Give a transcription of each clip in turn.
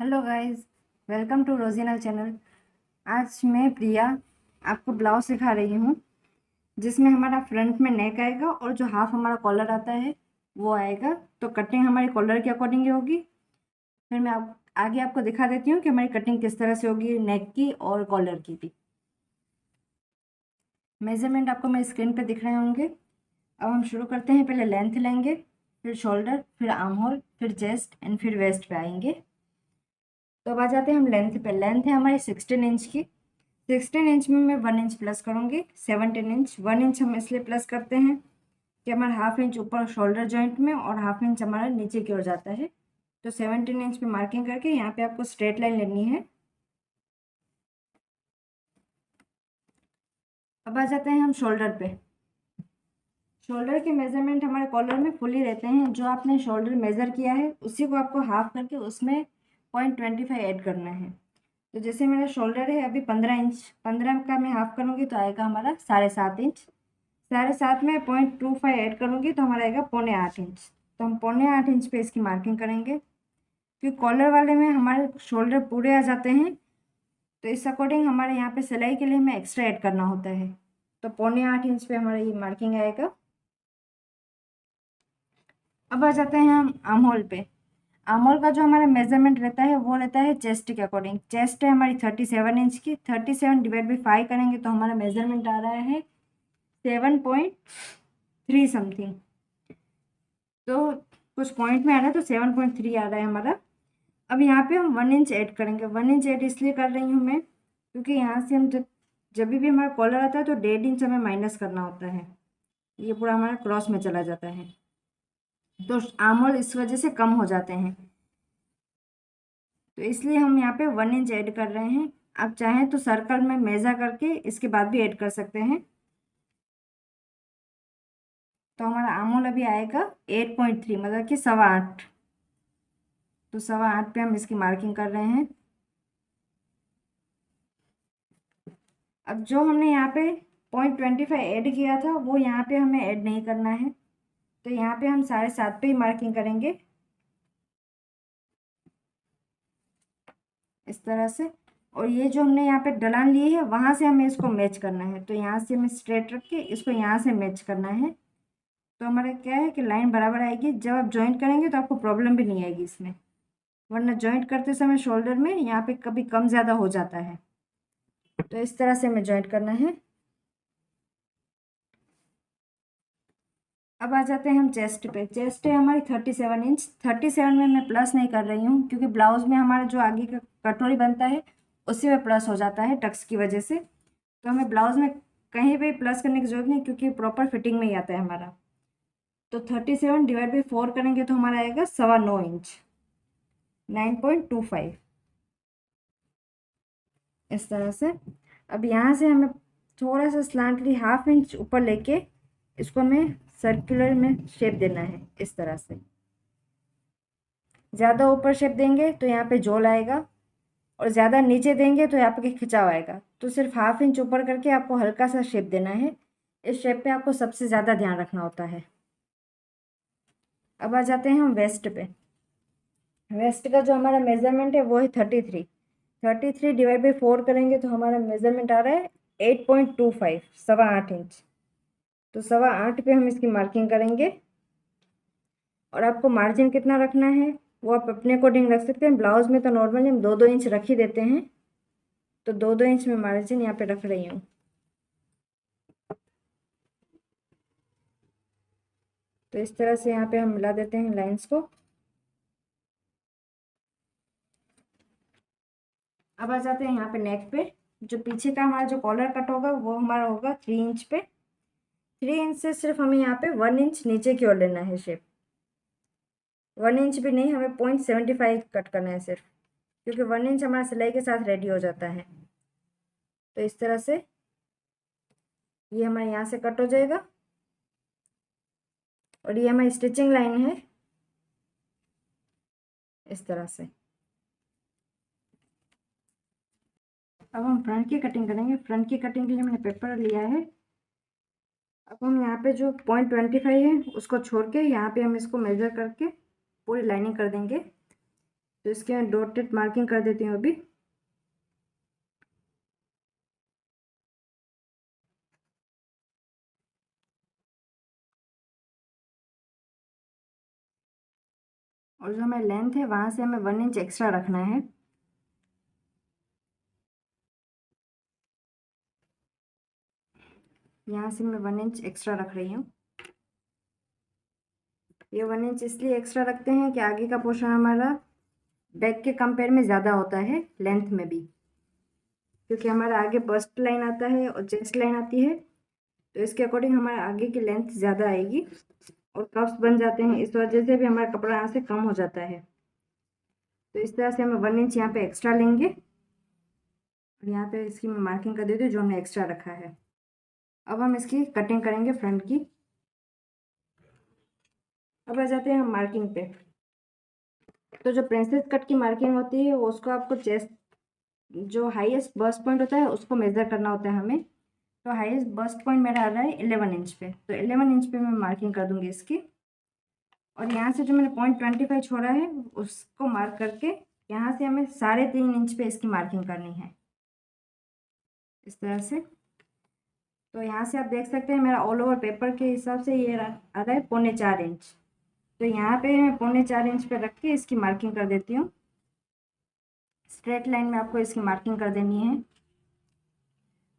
Hello guys, welcome to regional channel. आज मैं प्रिया आपको ब्लाउज सिखा रही हूँ, जिसमें हमारा फ्रंट में नेक आएगा और जो हाफ हमारा कॉलर आता है वो आएगा। तो कटिंग हमारी कॉलर के अकॉर्डिंग ही होगी। फिर मैं आगे आपको दिखा देती हूँ कि हमारी कटिंग किस तरह से होगी, नेक की और कॉलर की भी। मेजरमेंट आपको मेरे स्क्रीन पे दिख रहे होंगे। अब हम शुरू करते हैं। पहले लेंथ लेंगे, फिर शोल्डर, फिर आर्म होल, फिर चेस्ट एंड फिर वेस्ट पे आएंगे। तो अब आ जाते हैं हम लेंथ पे। लेंथ है हमारी 16 इंच की। 16 इंच में मैं 1 इंच प्लस करूँगी। 17 इंच, 1 इंच हम इसलिए प्लस करते हैं कि हमारा हाफ इंच ऊपर शोल्डर जॉइंट में और हाफ इंच हमारा नीचे की ओर जाता है। तो 17 इंच पे मार्किंग करके यहाँ पे आपको स्ट्रेट लाइन लेनी है। अब आ जाते हैं हम शोल्डर पे। शोल्डर के मेजरमेंट हमारे कॉलर में फुली रहते हैं। जो आपने शोल्डर मेजर किया है उसी को आपको हाफ करके उसमें 0.25 ऐड करना है। तो जैसे मेरा शोल्डर है अभी 15 इंच, 15 का मैं हाफ करूँगी तो आएगा हमारा 7.5 इंच। 7.5 में 0.25 ऐड करूँगी तो हमारा आएगा 7.25 इंच। तो हम 7.25 इंच पे इसकी मार्किंग करेंगे, क्योंकि कॉलर वाले में हमारे शोल्डर पूरे आ जाते हैं। तो इस अकॉर्डिंग हमारे यहाँ पे सिलाई के लिए हमें एक्स्ट्रा ऐड करना होता है। तो 7.25 इंच पे हमारा ये मार्किंग आएगा। अब आ जाते हैं हम आर्म होल पे। आर्म होल का जो हमारा मेजरमेंट रहता है वो रहता है चेस्ट के अकॉर्डिंग। चेस्ट है हमारी 37 इंच की। 37 डिवाइड बाई 5 करेंगे तो हमारा मेजरमेंट आ रहा है 7.3 समथिंग। तो कुछ पॉइंट में आ रहा है तो 7.3 आ रहा है हमारा। अब यहाँ पे हम 1 इंच ऐड करेंगे। 1 इंच ऐड इसलिए कर रही हूँ मैं, क्योंकि यहाँ से हम जब जब भी हमारा कॉलर आता है तो 1.5 इंच हमें माइनस करना होता है। ये पूरा हमारा क्रॉस में चला जाता है, तो आर्म होल इस वजह से कम हो जाते हैं। तो इसलिए हम यहाँ पे 1 इंच ऐड कर रहे हैं। आप चाहें तो सर्कल में मेज़र करके इसके बाद भी ऐड कर सकते हैं। तो हमारा आर्म होल अभी आएगा 8.3, मतलब कि 8.25। तो 8.25 पे हम इसकी मार्किंग कर रहे हैं। अब जो हमने यहाँ पे 0.25 ऐड किया था वो यहाँ पे हमें ऐड नहीं करना है। तो यहाँ पे हम 7.5 पे ही मार्किंग करेंगे, इस तरह से। और ये जो हमने यहाँ पे ढलान ली है वहाँ से हमें इसको मैच करना है। तो यहाँ से हमें स्ट्रेट रख के इसको यहाँ से मैच करना है। तो हमारा क्या है कि लाइन बराबर आएगी। जब आप जॉइंट करेंगे तो आपको प्रॉब्लम भी नहीं आएगी इसमें, वरना जॉइंट करते समय शोल्डर में यहाँ पे कभी कम ज़्यादा हो जाता है। तो इस तरह से हमें जॉइंट करना है। अब आ जाते हैं हम चेस्ट पे। चेस्ट है हमारी 37 इंच। 37 में मैं प्लस नहीं कर रही हूँ, क्योंकि ब्लाउज में हमारा जो आगे का कटोरी बनता है उसी में प्लस हो जाता है टक्स की वजह से। तो हमें ब्लाउज में कहीं भी प्लस करने की जरूरत नहीं, क्योंकि प्रॉपर फिटिंग में ही आता है हमारा। तो 37 डिवाइड बाई 4 करेंगे तो हमारा आएगा 9.25 इंच, 9.25, इस तरह से। अब यहाँ से हमें थोड़ा सा स्लांटली हाफ इंच ऊपर लेके इसको हमें सर्कुलर में शेप देना है, इस तरह से। ज़्यादा ऊपर शेप देंगे तो यहाँ पे झोल आएगा, और ज़्यादा नीचे देंगे तो यहाँ पे खिंचाव आएगा। तो सिर्फ हाफ इंच ऊपर करके आपको हल्का सा शेप देना है। इस शेप पे आपको सबसे ज़्यादा ध्यान रखना होता है। अब आ जाते हैं हम वेस्ट पे। वेस्ट का जो हमारा मेजरमेंट है वो है 33। 33 डिवाइड बाई 4 करेंगे तो हमारा मेजरमेंट आ रहा है 8.25, 8.25 इंच। तो 8.25 पे हम इसकी मार्किंग करेंगे। और आपको मार्जिन कितना रखना है वो आप अपने अकॉर्डिंग रख सकते हैं। ब्लाउज में तो नॉर्मली हम 2-2 इंच रख ही देते हैं। तो 2-2 इंच में मार्जिन यहाँ पे रख रही हूँ। तो इस तरह से यहाँ पे हम मिला देते हैं लाइंस को। अब आ जाते हैं यहाँ पे नेक पे। जो पीछे का हमारा जो कॉलर कट होगा वो हमारा होगा 3 इंच पे। 3 इंच से सिर्फ हमें यहाँ पे 1 इंच नीचे की ओर लेना है शेप। 1 इंच भी नहीं, हमें 0.75 कट करना है सिर्फ, क्योंकि 1 इंच हमारा सिलाई के साथ रेडी हो जाता है। तो इस तरह से ये हमारे यहाँ से कट हो जाएगा। और ये हमारी स्टिचिंग लाइन है, इस तरह से। अब हम फ्रंट की कटिंग करेंगे। फ्रंट की कटिंग के लिए मैंने पेपर लिया है। अब हम यहाँ पे जो 0.25 है उसको छोड़ के यहाँ पे हम इसको मेजर करके पूरी लाइनिंग कर देंगे। तो इसके मैं डॉटेड मार्किंग कर देती हूँ अभी। और जो हमारी लेंथ है वहाँ से हमें 1 इंच एक्स्ट्रा रखना है। यहाँ से मैं 1 इंच एक्स्ट्रा रख रही हूँ। ये 1 इंच इसलिए एक्स्ट्रा रखते हैं कि आगे का पोर्शन हमारा बैक के कंपेयर में ज़्यादा होता है लेंथ में भी, क्योंकि हमारा आगे बस्ट लाइन आता है और चेस्ट लाइन आती है, तो इसके अकॉर्डिंग हमारे आगे की लेंथ ज़्यादा आएगी और कप्स बन जाते हैं, इस वजह से भी हमारा कपड़ा यहाँ से कम हो जाता है। तो इस तरह से हमें 1 इंच यहाँ पे एक्स्ट्रा लेंगे और यहाँ पे इसकी मैं मार्किंग कर देती हूँ जो हमने एक्स्ट्रा रखा है। अब हम इसकी कटिंग करेंगे फ्रंट की। अब आ जाते हैं हम मार्किंग पे। तो जो प्रिंसेस कट की मार्किंग होती है वो उसको आपको चेस्ट जो हाईएस्ट बस्ट पॉइंट होता है उसको मेज़र करना होता है हमें। तो हाईएस्ट बस्ट पॉइंट मेरा आ रहा है 11 इंच पे, तो 11 इंच पे मैं मार्किंग कर दूंगी इसकी। और यहाँ से जो मैंने 0.25 छोड़ा है उसको मार्क करके यहाँ से हमें 3.5 इंच पे इसकी मार्किंग करनी है, इस तरह से। तो यहाँ से आप देख सकते हैं मेरा ऑल ओवर पेपर के हिसाब से ये आ रहा है 3.25 इंच। तो यहाँ पे मैं 3.25 इंच पे रख के इसकी मार्किंग कर देती हूँ। स्ट्रेट लाइन में आपको इसकी मार्किंग कर देनी है।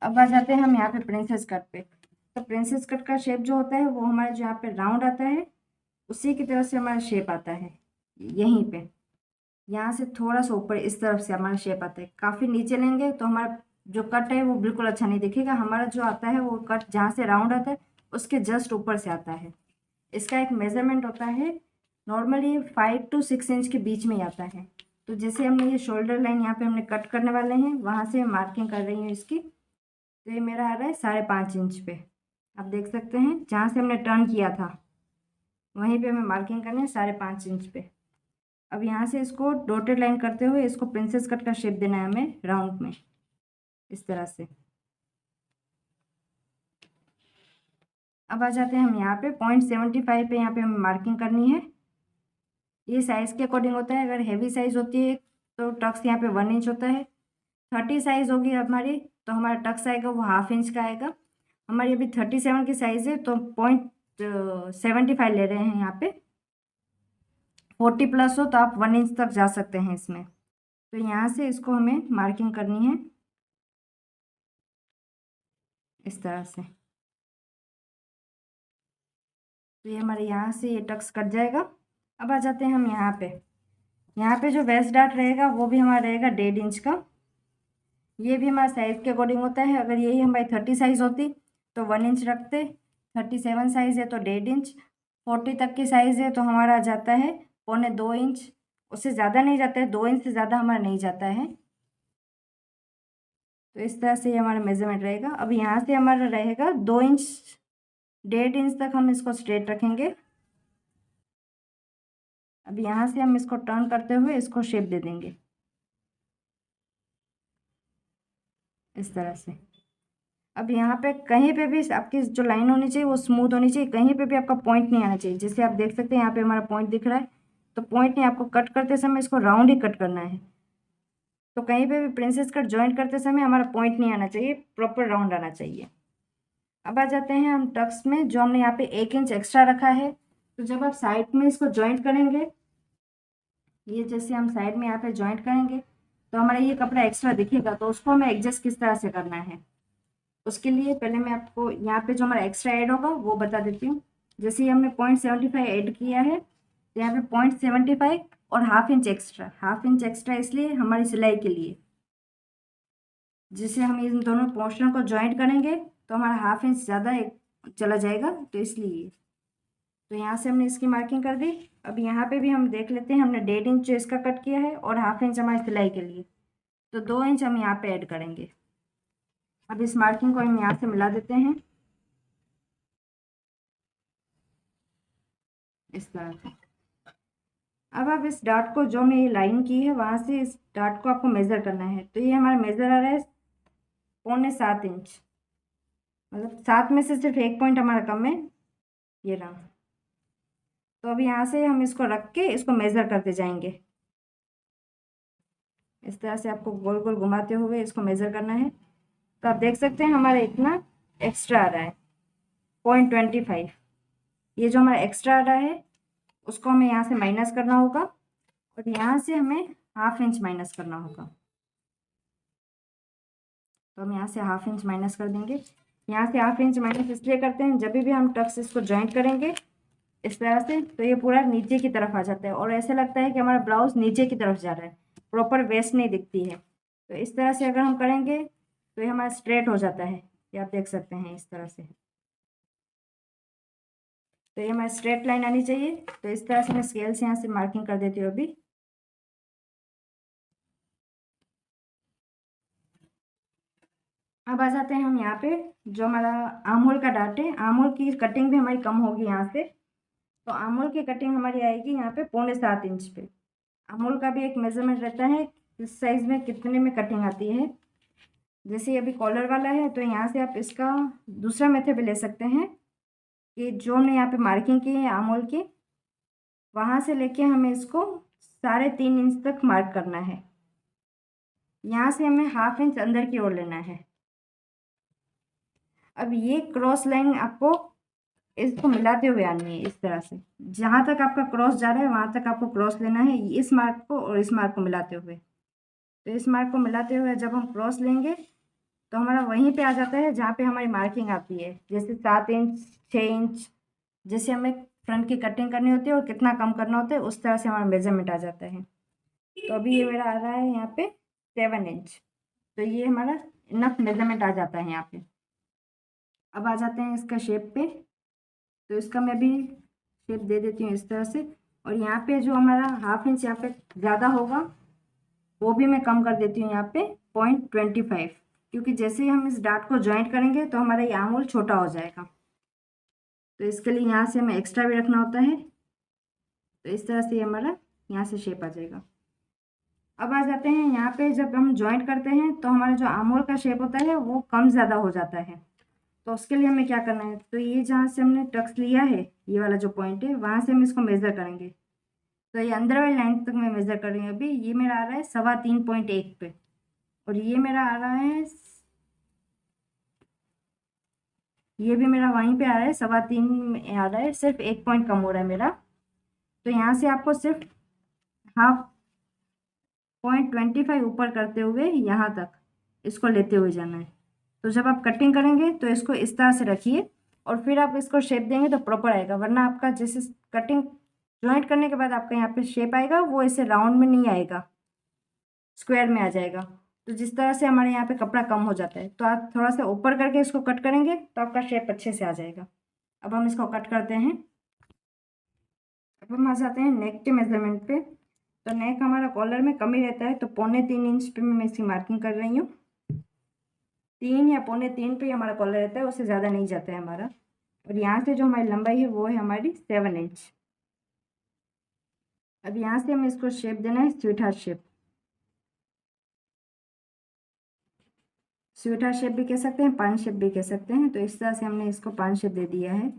अब आ जाते हैं हम यहाँ पे प्रिंसेस कट पे। तो प्रिंसेस कट का शेप जो होता है वो हमारे जो यहाँ पे राउंड आता है उसी की तरफ से हमारा शेप आता है। यहीं पे यहाँ से थोड़ा सा ऊपर इस तरफ से हमारा शेप आता है। काफ़ी नीचे लेंगे तो हमारा जो कट है वो बिल्कुल अच्छा नहीं दिखेगा। हमारा जो आता है वो कट जहाँ से राउंड आता है उसके जस्ट ऊपर से आता है। इसका एक मेजरमेंट होता है, नॉर्मली 5 to 6 इंच के बीच में ही आता है। तो जैसे हमने ये शोल्डर लाइन यहाँ पे हमने कट करने वाले हैं वहाँ से मार्किंग कर रही हूँ इसकी। तो ये मेरा आ रहा है 5.5 इंच पे। आप देख सकते हैं जहाँ से हमने टर्न किया था वहीं पे हमें मार्किंग करनी है 5.5 इंच पे। अब यहाँ से इसको डॉटेड लाइन करते हुए इसको प्रिंसेस कट का शेप देना है हमें राउंड में, इस तरह से। अब आ जाते हैं हम यहाँ पे 0.75 पे यहाँ पे हमें मार्किंग करनी है। ये साइज़ के अकॉर्डिंग होता है। अगर हैवी साइज़ होती है तो टक्स यहाँ पे 1 इंच होता है। 30 साइज़ होगी हमारी तो हमारा टक्स आएगा वो 1/2 इंच का आएगा। हमारी अभी 37 की साइज़ है तो 0.75 ले रहे हैं यहाँ पे। 40 प्लस हो तो आप 1 इंच तक जा सकते हैं इसमें। तो यहाँ से इसको हमें मार्किंग करनी है इस तरह से। तो ये हमारे यहाँ से ये टक्स कट जाएगा। अब आ जाते हैं हम यहाँ पे जो वेस्ट डार्ट रहेगा वो भी हमारा रहेगा 1.5 इंच का। ये भी हमारा साइज़ के अकॉर्डिंग होता है। अगर यही हमारी 30 साइज़ होती तो 1 इंच रखते। 37 साइज़ है तो 1.5 इंच। 40 तक की साइज़ है तो हमारा आ जाता है 2.25 इंच। उससे ज़्यादा नहीं जाता है, 2 इंच से ज़्यादा हमारा नहीं जाता है। तो इस तरह से ये हमारा मेजरमेंट रहेगा। अब यहाँ से हमारा रहेगा 2 इंच, 1.5 इंच तक हम इसको स्ट्रेट रखेंगे। अब यहाँ से हम इसको टर्न करते हुए इसको शेप दे देंगे इस तरह से। अब यहाँ पे कहीं पे भी आपकी जो लाइन होनी चाहिए वो स्मूथ होनी चाहिए, कहीं पे भी आपका पॉइंट नहीं आना चाहिए। जैसे आप देख सकते हैं यहाँ पे हमारा पॉइंट दिख रहा है, तो पॉइंट नहीं, आपको कट करते समय इसको राउंड ही कट करना है। तो कहीं पे भी प्रिंसेस कट जॉइंट करते समय हमारा पॉइंट नहीं आना चाहिए, प्रॉपर राउंड आना चाहिए। अब आ जाते हैं हम टक्स में, जो हमने यहाँ पे 1 इंच एक्स्ट्रा रखा है। तो जब आप साइड में इसको जॉइंट करेंगे, ये जैसे हम साइड में यहाँ पे जॉइंट करेंगे तो हमारा ये कपड़ा एक्स्ट्रा दिखेगा, तो उसको हमें एडजस्ट किस तरह से करना है उसके लिए पहले मैं आपको यहाँ पे जो हमारा एक्स्ट्रा ऐड होगा वो बता देती हूँ। जैसे ही हमने 0.75 ऐड किया है तो यहाँ पे 0.75 और 1/2 इंच एक्स्ट्रा, 1/2 इंच एक्स्ट्रा इसलिए हमारी सिलाई के लिए। जैसे हम इन दोनों पोर्शन को ज्वाइंट करेंगे तो हमारा 1/2 इंच ज़्यादा चला जाएगा, तो इसलिए। तो यहाँ से हमने इसकी मार्किंग कर दी। अब यहाँ पे भी हम देख लेते हैं, हमने 1.5 इंच जो इसका कट किया है और 1/2 इंच हमारी सिलाई के लिए, तो 2 इंच हम यहाँ पे ऐड करेंगे। अब इस मार्किंग को हम यहाँ से मिला देते हैं इस तरह से। अब आप इस डार्ट को, जो हमने ये लाइन की है वहाँ से इस डार्ट को आपको मेज़र करना है। तो ये हमारा मेज़र आ रहा है 7.25 इंच, मतलब 7 में से सिर्फ 1 पॉइंट हमारा कम है, ये रहा। तो अब यहाँ से हम इसको रख के इसको मेज़र करते जाएंगे। इस तरह से आपको गोल गोल घुमाते हुए इसको मेज़र करना है। तो आप देख सकते हैं हमारा इतना एक्स्ट्रा आ रहा है 0.25। ये जो हमारा एक्स्ट्रा आ रहा है उसको हमें यहाँ से माइनस करना होगा और यहाँ से हमें ½ इंच माइनस करना होगा। तो हम यहाँ से ½ इंच माइनस कर देंगे। यहाँ से ½ इंच माइनस इसलिए करते हैं, जब भी हम टक्स इसको जॉइंट करेंगे इस तरह से तो ये पूरा नीचे की तरफ आ जाता है और ऐसा लगता है कि हमारा ब्लाउज नीचे की तरफ जा रहा है, प्रॉपर वेस्ट नहीं दिखती है। तो इस तरह से अगर हम करेंगे तो ये हमारा स्ट्रेट हो जाता है, ये आप देख सकते हैं इस तरह से। तो ये हमारी स्ट्रेट लाइन आनी चाहिए। तो इस तरह से मैं स्केल से यहाँ से मार्किंग कर देती हूँ अभी। अब आ जाते हैं हम यहाँ पे, जो हमारा आर्म होल का डाट है, आर्म होल की कटिंग भी हमारी कम होगी यहाँ से। तो आर्म होल की कटिंग हमारी आएगी यहाँ पे 6.25 इंच पे। आर्म होल का भी एक मेजरमेंट रहता है इस साइज में कितने में कटिंग आती है। जैसे अभी कॉलर वाला है तो यहाँ से आप इसका दूसरा मेथड भी ले सकते हैं कि जो हमने यहाँ पे मार्किंग की है आर्म होल की, वहाँ से लेके हमें इसको 3.5 इंच तक मार्क करना है। यहाँ से हमें ½ इंच अंदर की ओर लेना है। अब ये क्रॉस लाइन आपको इसको मिलाते हुए आनी है इस तरह से, जहाँ तक आपका क्रॉस जा रहा है वहाँ तक आपको क्रॉस लेना है, इस मार्क को और इस मार्क को मिलाते हुए। तो इस मार्क को मिलाते हुए जब हम क्रॉस लेंगे तो हमारा वहीं पे आ जाता है जहाँ पे हमारी मार्किंग आती है, जैसे 7 इंच 6 इंच, जैसे हमें फ्रंट की कटिंग करनी होती है और कितना कम करना होता है उस तरह से हमारा मेजरमेंट आ जाता है। तो अभी ये मेरा आ रहा है यहाँ पे 7 इंच, तो ये हमारा इनफ मेजरमेंट आ जाता है यहाँ पे। अब आ जाते हैं इसका शेप पे। तो इसका मैं भी शेप दे देती हूँ इस तरह से, और यहाँ पे जो हमारा ½ इंच यहाँ पे ज़्यादा होगा वो भी मैं कम कर देती हूँ यहाँ पे 0.25, क्योंकि जैसे ही हम इस डाट को ज्वाइंट करेंगे तो हमारा ये आर्म होल छोटा हो जाएगा। तो इसके लिए यहाँ से हमें एक्स्ट्रा भी रखना होता है। तो इस तरह से हमारा यहाँ से शेप आ जाएगा। अब आ जाते हैं यहाँ पे, जब हम ज्वाइंट करते हैं तो हमारा जो आर्म होल का शेप होता है वो कम ज़्यादा हो जाता है। तो उसके लिए हमें क्या करना है, तो ये जहाँ से हमने टक्स लिया है, ये वाला जो पॉइंट है वहाँ से हम इसको मेज़र करेंगे। तो ये अंदर वाली लाइन तक मैं मेज़र कर रही हूँ अभी। ये मेरा आ रहा है 3.25 पे, और ये मेरा आ रहा है, ये भी मेरा वहीं पे आ रहा है 3.25 में आ रहा है, सिर्फ 1 पॉइंट कम हो रहा है मेरा। तो यहाँ से आपको सिर्फ ½ 0.25 ऊपर करते हुए यहाँ तक इसको लेते हुए जाना है। तो जब आप कटिंग करेंगे तो इसको इस तरह से रखिए और फिर आप इसको शेप देंगे तो प्रॉपर आएगा, वरना आपका जैसे कटिंग ज्वाइंट करने के बाद आपका यहाँ पे शेप आएगा वो ऐसे राउंड में नहीं आएगा, स्क्वायर में आ जाएगा। तो जिस तरह से हमारे यहाँ पे कपड़ा कम हो जाता है, तो आप थोड़ा सा ऊपर करके इसको कट करेंगे तो आपका शेप अच्छे से आ जाएगा। अब हम इसको कट करते हैं। अब हम आ जाते हैं नेक के मेजरमेंट पे। तो नेक हमारा कॉलर में कम ही रहता है, तो 3.25 इंच पे मैं इसकी मार्किंग कर रही हूँ। 3 या 3.25 पे हमारा कॉलर रहता है, उससे ज़्यादा नहीं जाता है हमारा। और यहाँ से जो हमारी लंबाई है वो है हमारी 7 इंच। अब यहाँ से हमें इसको शेप देना है sweet heart shape. Sweet heart shape भी कह सकते हैं, पान शेप भी कह सकते हैं। तो इस तरह से हमने इसको पान शेप दे दिया है।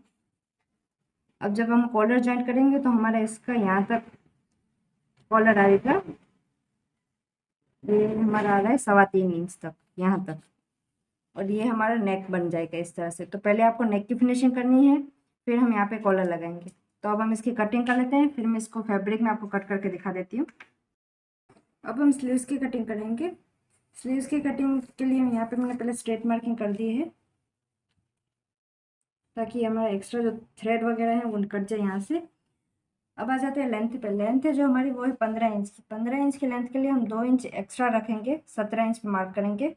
अब जब हम कॉलर ज्वाइंट करेंगे तो हमारा इसका यहाँ तक कॉलर आएगा, ये हमारा आ रहा है 3.25 इंच तक, यहाँ तक। और ये हमारा नेक बन जाएगा इस तरह से। तो पहले आपको नेक की फिनिशिंग करनी है, फिर हम यहाँ पे कॉलर लगाएंगे। तो अब हम इसकी कटिंग कर लेते हैं, फिर मैं इसको फैब्रिक में आपको कट करके दिखा देती हूँ। अब हम स्लीव्स की कटिंग करेंगे। स्लीव्स की कटिंग के लिए यहाँ पे मैंने पहले स्ट्रेट मार्किंग कर दी है, ताकि हमारा एक्स्ट्रा जो थ्रेड वगैरह है वो कट जाए यहाँ से। अब आ जाते हैं लेंथ पे। लेंथ है जो हमारी वो है 15 इंच की। 15 इंच की लेंथ के लिए हम 2 इंच एक्स्ट्रा रखेंगे, 17 इंच पे मार्क करेंगे।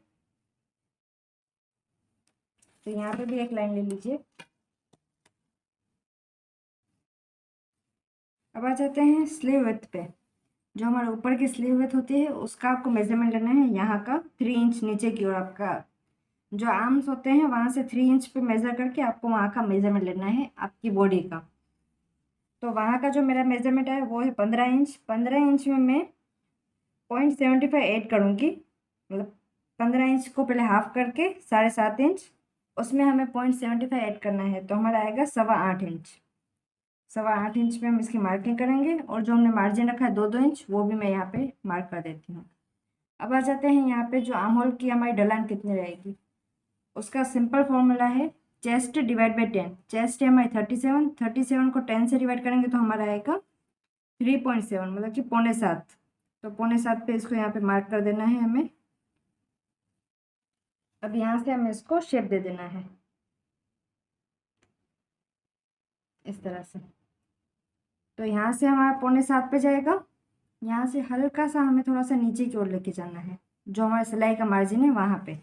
तो यहाँ पे भी एक लाइन ले लीजिए। अब आ जाते हैं स्लीव विड्थ पे। जो हमारे ऊपर की स्लीव विड्थ होती है उसका आपको मेजरमेंट लेना है, यहाँ का 3 इंच नीचे की ओर। आपका जो आर्म्स होते हैं वहाँ से 3 इंच पे मेज़र करके आपको वहाँ का मेजरमेंट लेना है आपकी बॉडी का। तो वहाँ का जो मेरा मेजरमेंट है वो है 15 इंच। 15 इंच में मैं 0.75 ऐड करूँगी, मतलब 15 इंच को पहले हाफ करके 7.5 इंच, उसमें हमें 0.75 ऐड करना है, तो हमारा आएगा 8.25 इंच। 8.25 इंच पे हम इसकी मार्किंग करेंगे, और जो हमने मार्जिन रखा है 2-2 इंच वो भी मैं यहाँ पे मार्क कर देती हूँ। अब आ जाते हैं यहाँ पे जो आर्म होल की हमारी ढलान कितनी रहेगी। उसका सिंपल फॉर्मूला है चेस्ट डिवाइड बाई 10। चेस्ट है हमारी 37, 37 को 10 से डिवाइड करेंगे तो हमारा आएगा 3.7, मतलब कि 6.25। तो 6.25 पे इसको यहाँ पे मार्क कर देना है हमें। अब यहाँ से हमें इसको शेप दे देना है इस तरह से। तो यहाँ से हमारा 6.25 पे जाएगा। यहाँ से हल्का सा हमें थोड़ा सा नीचे की ओर लेके जाना है, जो हमारा सिलाई का मार्जिन है वहाँ पे।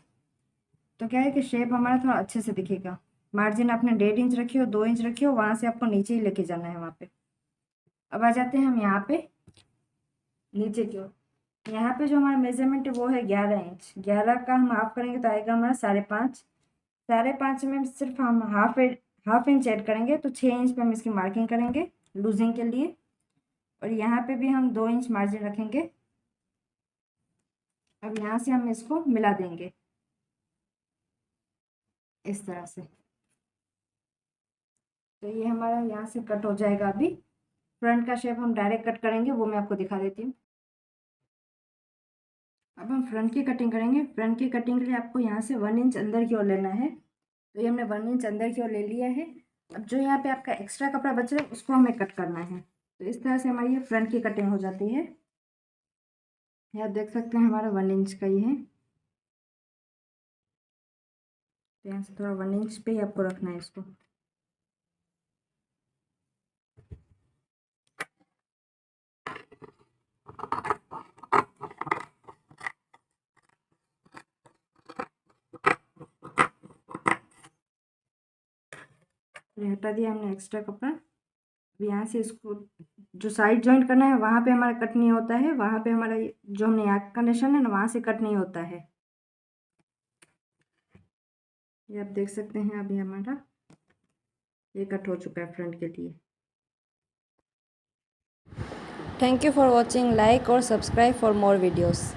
तो क्या है कि शेप हमारा थोड़ा अच्छे से दिखेगा। मार्जिन आपने 1.5 इंच रखी हो, 2 इंच रखी हो, वहाँ से आपको नीचे ही लेके जाना है वहाँ पे। अब आ जाते हैं हम यहाँ पे नीचे की ओर। यहाँ पे जो हमारा मेजरमेंट है वो है 11 इंच। 11 का हम हाफ करेंगे तो आएगा हमारा 5.5। 5.5 में सिर्फ हम हाफ इंच ऐड करेंगे तो 6 इंच पे हम इसकी मार्किंग करेंगे लूजिंग के लिए। और यहाँ पे भी हम 2 इंच मार्जिन रखेंगे। अब यहाँ से हम इसको मिला देंगे इस तरह से। तो ये हमारा यहाँ से कट हो जाएगा। अभी फ्रंट का शेप हम डायरेक्ट कट करेंगे, वो मैं आपको दिखा देती हूँ। अब हम फ्रंट की कटिंग करेंगे। फ्रंट की कटिंग के लिए आपको यहाँ से 1 इंच अंदर की ओर लेना है। तो ये हमने 1 इंच अंदर की ओर ले लिया है। अब जो यहाँ पे आपका एक्स्ट्रा कपड़ा बच रहा है उसको हमें कट करना है। तो इस तरह से हमारी ये फ्रंट की कटिंग हो जाती है। ये आप देख सकते हैं हमारा 1 इंच का ही है। तो यहाँ से थोड़ा 1 इंच पे ही आपको रखना है इसको। हटा दिया हमने एक्स्ट्रा कपड़ा। अब यहाँ से इसको जो साइड जॉइंट करना है वहाँ पे हमारा कट नहीं होता है। वहाँ पे हमारा जो हमने यहाँ का निशान है ना, वहाँ से कट नहीं होता है। ये आप देख सकते हैं अभी हमारा ये कट हो चुका है फ्रंट के लिए। Thank you for watching. Like or subscribe for more videos.